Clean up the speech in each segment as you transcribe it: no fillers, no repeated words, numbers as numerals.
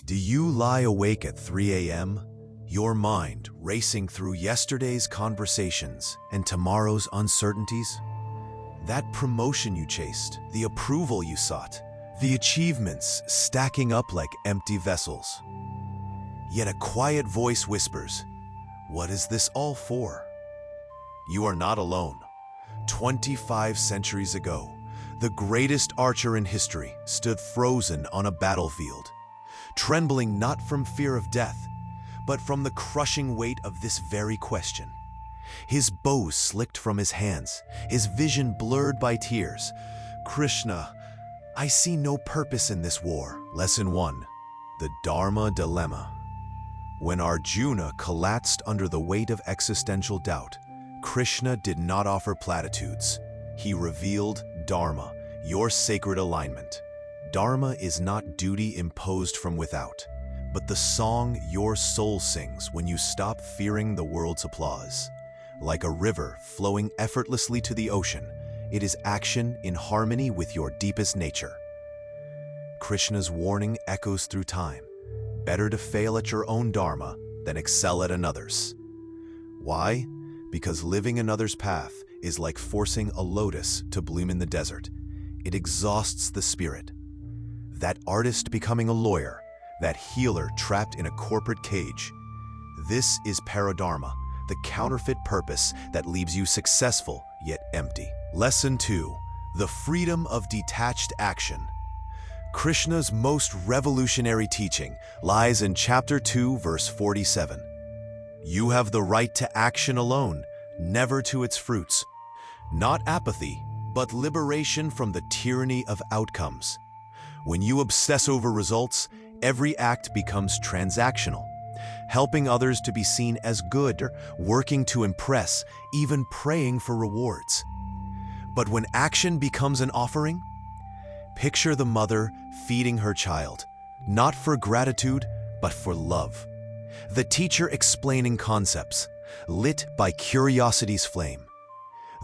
Do you lie awake at 3 a.m., your mind racing through yesterday's conversations and tomorrow's uncertainties? That promotion you chased, the approval you sought, the achievements stacking up like empty vessels. Yet a quiet voice whispers, "What is this all for?" You are not alone. 25 centuries ago, the greatest archer in history stood frozen on a battlefield, trembling not from fear of death, but from the crushing weight of this very question. His bow slicked from his hands, his vision blurred by tears. "Krishna, I see no purpose in this war." Lesson 1. The Dharma Dilemma. When Arjuna collapsed under the weight of existential doubt, Krishna did not offer platitudes. He revealed Dharma, your sacred alignment. Dharma is not duty imposed from without, but the song your soul sings when you stop fearing the world's applause. Like a river flowing effortlessly to the ocean, it is action in harmony with your deepest nature. Krishna's warning echoes through time. Better to fail at your own dharma than excel at another's. Why? Because living another's path is like forcing a lotus to bloom in the desert. It exhausts the spirit. That artist becoming a lawyer, that healer trapped in a corporate cage. This is paradharma, the counterfeit purpose that leaves you successful yet empty. Lesson 2. The freedom of detached action. Krishna's most revolutionary teaching lies in chapter 2, verse 47. You have the right to action alone, never to its fruits. Not apathy, but liberation from the tyranny of outcomes. When you obsess over results, every act becomes transactional. Helping others to be seen as good, or working to impress, even praying for rewards. But when action becomes an offering, picture the mother feeding her child, not for gratitude, but for love. The teacher explaining concepts, lit by curiosity's flame.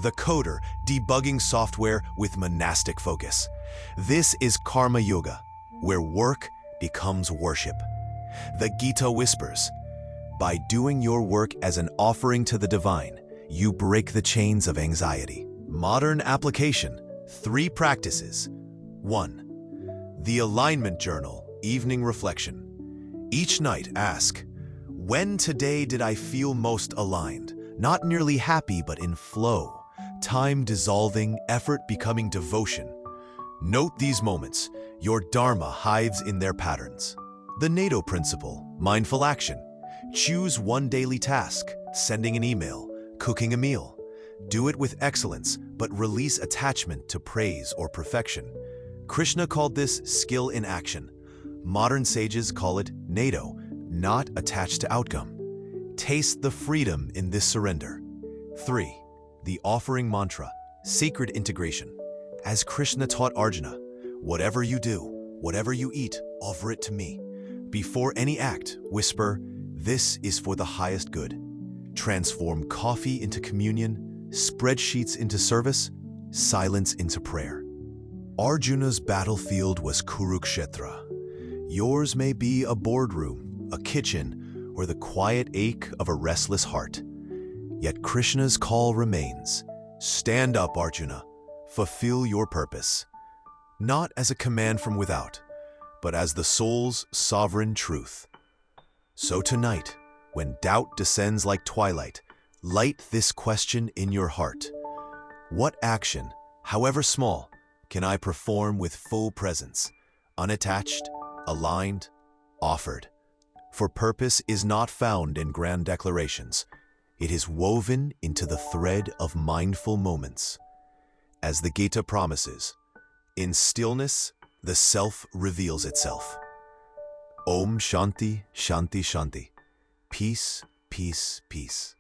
The coder debugging software with monastic focus. This is Karma Yoga, where work becomes worship. The Gita whispers, by doing your work as an offering to the divine, you break the chains of anxiety. Modern application, 3 practices. 1. The Alignment Journal, Evening Reflection. Each night ask, when today did I feel most aligned? Not merely happy, but in flow. Time dissolving, effort becoming devotion. Note these moments. Your dharma hides in their patterns. The NATO principle, mindful action. Choose one daily task, sending an email, cooking a meal. Do it with excellence, but release attachment to praise or perfection. Krishna called this skill in action. Modern sages call it NATO, not attached to outcome. Taste the freedom in this surrender. 3. The offering mantra, sacred integration. As Krishna taught Arjuna, whatever you do, whatever you eat, offer it to me. Before any act, whisper, this is for the highest good. Transform coffee into communion, spreadsheets into service, silence into prayer. Arjuna's battlefield was Kurukshetra. Yours may be a boardroom, a kitchen, or the quiet ache of a restless heart. Yet Krishna's call remains. Stand up, Arjuna. Fulfill your purpose. Not as a command from without, but as the soul's sovereign truth. So tonight, when doubt descends like twilight, light this question in your heart. What action, however small, can I perform with full presence, unattached, aligned, offered? For purpose is not found in grand declarations. It is woven into the thread of mindful moments. As the Gita promises, in stillness, the self reveals itself. Om Shanti, Shanti, Shanti. Peace, peace, peace.